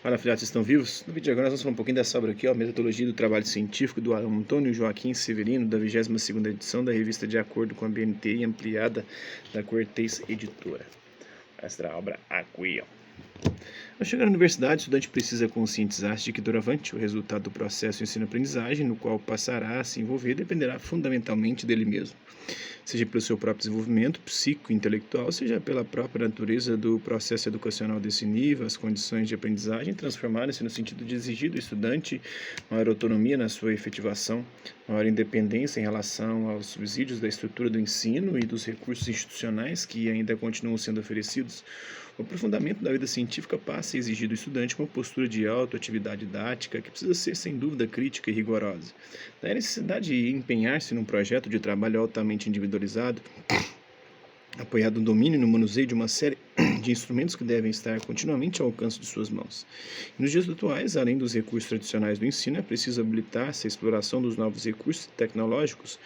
Fala, filhotes, estão vivos? No vídeo de agora nós vamos falar um pouquinho dessa obra aqui, ó, Metodologia do Trabalho Científico, do Antônio Joaquim Severino, da 22ª edição da revista De Acordo com a BNT e ampliada da Cortez Editora. Esta é a obra aqui, ó. Ao chegar à universidade, o estudante precisa conscientizar-se de que, doravante, o resultado do processo ensino-aprendizagem, no qual passará a se envolver, dependerá fundamentalmente dele mesmo, seja pelo seu próprio desenvolvimento psico-intelectual, seja pela própria natureza do processo educacional desse nível. As condições de aprendizagem transformaram-se no sentido de exigir do estudante maior autonomia na sua efetivação, maior independência em relação aos subsídios da estrutura do ensino e dos recursos institucionais que ainda continuam sendo oferecidos. O aprofundamento da vida científica passa a exigir do estudante uma postura de autoatividade didática que precisa ser, sem dúvida, crítica e rigorosa. Daí a necessidade de empenhar-se num projeto de trabalho altamente individualizado, apoiado no domínio e no manuseio de uma série de instrumentos que devem estar continuamente ao alcance de suas mãos. E nos dias atuais, além dos recursos tradicionais do ensino, é preciso habilitar-se à exploração dos novos recursos tecnológicos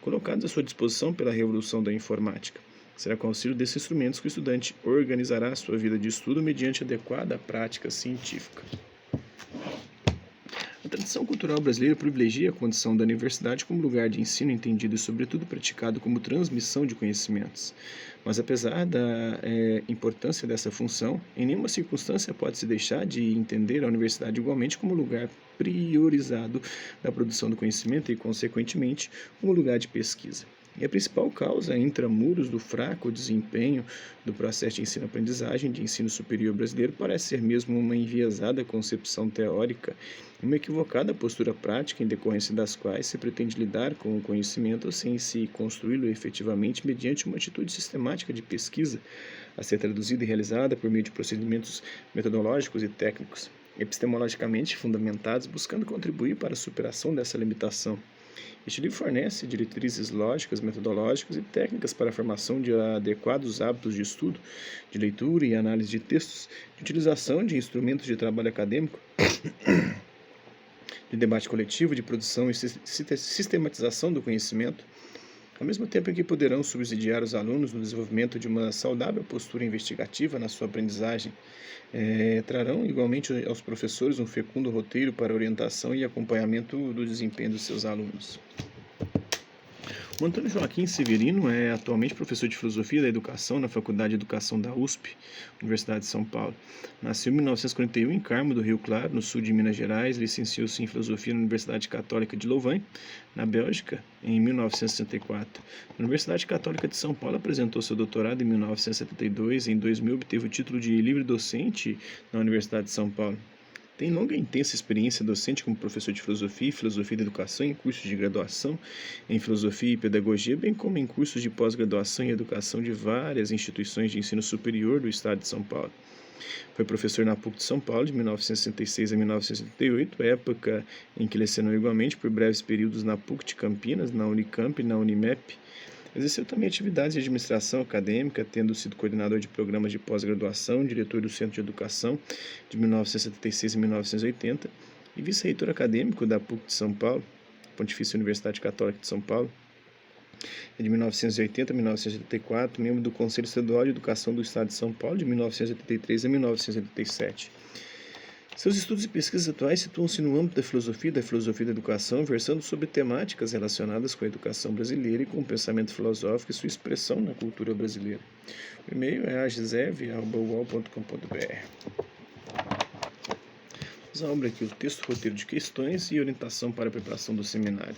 colocados à sua disposição pela revolução da informática. Será com o auxílio desses instrumentos que o estudante organizará a sua vida de estudo mediante adequada prática científica. A tradição cultural brasileira privilegia a condição da universidade como lugar de ensino entendido e, sobretudo, praticado como transmissão de conhecimentos. Mas, apesar da importância dessa função, em nenhuma circunstância pode-se deixar de entender a universidade igualmente como lugar priorizado da produção do conhecimento e, consequentemente, como lugar de pesquisa. E a principal causa intramuros do fraco desempenho do processo de ensino-aprendizagem de ensino superior brasileiro parece ser mesmo uma enviesada concepção teórica e uma equivocada postura prática, em decorrência das quais se pretende lidar com o conhecimento sem se construí-lo efetivamente mediante uma atitude sistemática de pesquisa a ser traduzida e realizada por meio de procedimentos metodológicos e técnicos, epistemologicamente fundamentados, buscando contribuir para a superação dessa limitação. Este livro fornece diretrizes lógicas, metodológicas e técnicas para a formação de adequados hábitos de estudo, de leitura e análise de textos, de utilização de instrumentos de trabalho acadêmico, de debate coletivo, de produção e sistematização do conhecimento, ao mesmo tempo em que poderão subsidiar os alunos no desenvolvimento de uma saudável postura investigativa na sua aprendizagem. Trarão igualmente aos professores um fecundo roteiro para orientação e acompanhamento do desempenho dos seus alunos. O Antônio Joaquim Severino é atualmente professor de Filosofia da Educação na Faculdade de Educação da USP, Universidade de São Paulo. Nasceu em 1941 em Carmo do Rio Claro, no sul de Minas Gerais. Licenciou-se em Filosofia na Universidade Católica de Louvain, na Bélgica, em 1964. Na Universidade Católica de São Paulo apresentou seu doutorado em 1972. Em 2000 obteve o título de livre docente na Universidade de São Paulo. Tem longa e intensa experiência docente como professor de filosofia e filosofia da educação em cursos de graduação em filosofia e pedagogia, bem como em cursos de pós-graduação em educação de várias instituições de ensino superior do estado de São Paulo. Foi professor na PUC de São Paulo de 1966 a 1978, época em que lecionou igualmente por breves períodos na PUC de Campinas, na Unicamp e na Unimep. Exerceu também atividades de administração acadêmica, tendo sido coordenador de programas de pós-graduação, diretor do Centro de Educação de 1976 a 1980 e vice-reitor acadêmico da PUC de São Paulo, Pontifícia Universidade Católica de São Paulo, de 1980 a 1984, membro do Conselho Estadual de Educação do Estado de São Paulo, de 1983 a 1987. Seus estudos e pesquisas atuais situam-se no âmbito da filosofia da educação, versando sobre temáticas relacionadas com a educação brasileira e com o pensamento filosófico e sua expressão na cultura brasileira. O e-mail é agisev@uol.com.br. Vamos à obra aqui, o texto, roteiro de questões e orientação para a preparação do seminário.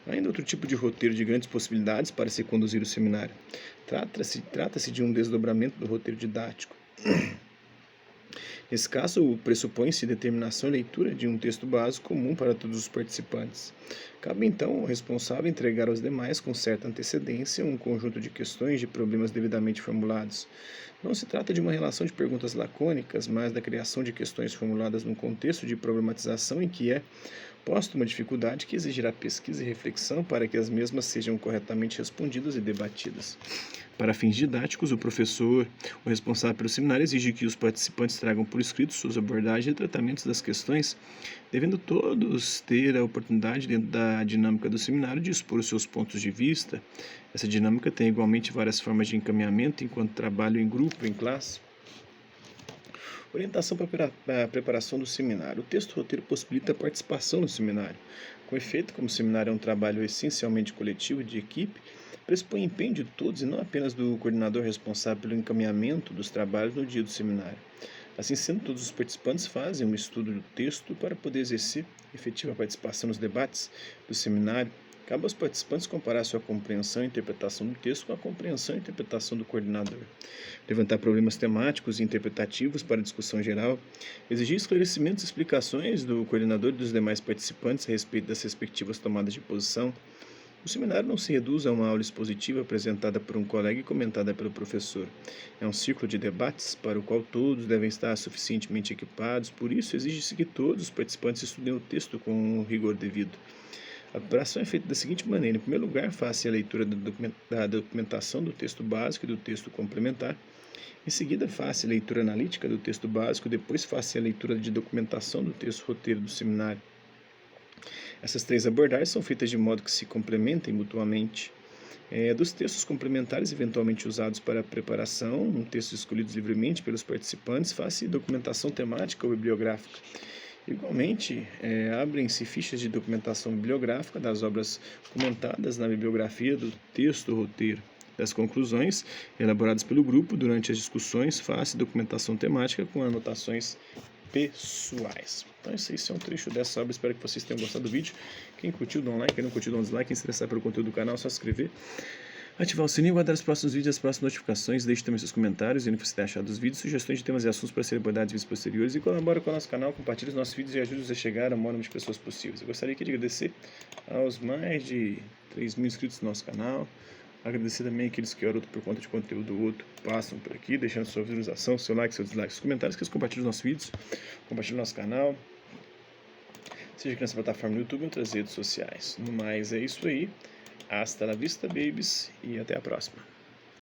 Ainda outro tipo de roteiro de grandes possibilidades para se conduzir o seminário. Trata-se de um desdobramento do roteiro didático. Nesse caso, pressupõe-se determinação e leitura de um texto básico comum para todos os participantes. Cabe então ao responsável entregar aos demais, com certa antecedência, um conjunto de questões de problemas devidamente formulados. Não se trata de uma relação de perguntas lacônicas, mas da criação de questões formuladas num contexto de problematização em que é posta uma dificuldade que exigirá pesquisa e reflexão para que as mesmas sejam corretamente respondidas e debatidas. Para fins didáticos, o professor, o responsável pelo seminário, exige que os participantes tragam por escrito suas abordagens e tratamentos das questões, devendo todos ter a oportunidade, dentro da dinâmica do seminário, de expor os seus pontos de vista. Essa dinâmica tem igualmente várias formas de encaminhamento, enquanto trabalho em grupo, em classe. Orientação para a preparação do seminário. O texto roteiro possibilita a participação no seminário. Com efeito, como o seminário é um trabalho essencialmente coletivo de equipe, pressupõe empenho de todos e não apenas do coordenador responsável pelo encaminhamento dos trabalhos no dia do seminário. Assim sendo, todos os participantes fazem um estudo do texto para poder exercer efetiva participação nos debates do seminário. Cabe aos participantes comparar sua compreensão e interpretação do texto com a compreensão e interpretação do coordenador, levantar problemas temáticos e interpretativos para a discussão geral, exigir esclarecimentos e explicações do coordenador e dos demais participantes a respeito das respectivas tomadas de posição. O seminário não se reduz a uma aula expositiva apresentada por um colega e comentada pelo professor. É um círculo de debates para o qual todos devem estar suficientemente equipados, por isso exige-se que todos os participantes estudem o texto com o rigor devido. A preparação é feita da seguinte maneira: em primeiro lugar, faça a leitura da documentação do texto básico e do texto complementar. Em seguida, faça a leitura analítica do texto básico, depois faça a leitura de documentação do texto roteiro do seminário. Essas três abordagens são feitas de modo que se complementem mutuamente. Dos textos complementares eventualmente usados para a preparação, textos escolhidos livremente pelos participantes, faça documentação temática ou bibliográfica. Igualmente, abrem-se fichas de documentação bibliográfica das obras comentadas na bibliografia do texto roteiro. Das conclusões elaboradas pelo grupo durante as discussões, faça documentação temática com anotações pessoais. Então esse é um trecho dessa obra, espero que vocês tenham gostado do vídeo. Quem curtiu, dá um like, quem não curtiu, dá um dislike. Quem se interessar pelo conteúdo do canal, é só se inscrever, ativar o sininho, guardar os próximos vídeos e as próximas notificações. Deixe também seus comentários e o que você tem achado dos vídeos, sugestões de temas e assuntos para serem abordados em vídeos posteriores, e colabore com o nosso canal, compartilhe os nossos vídeos e ajude-nos a chegar ao maior número de pessoas possíveis. Eu gostaria aqui de agradecer aos mais de 3.000 inscritos no nosso canal, agradecer também aqueles que oram por conta de conteúdo outro, passam por aqui, deixando sua visualização, seu like, seu dislike, seus comentários, que eles compartilhem os nossos vídeos, compartilhem o nosso canal, seja aqui nessa plataforma no YouTube ou em outras redes sociais. No mais, é isso aí. Hasta la vista, babies, e até a próxima.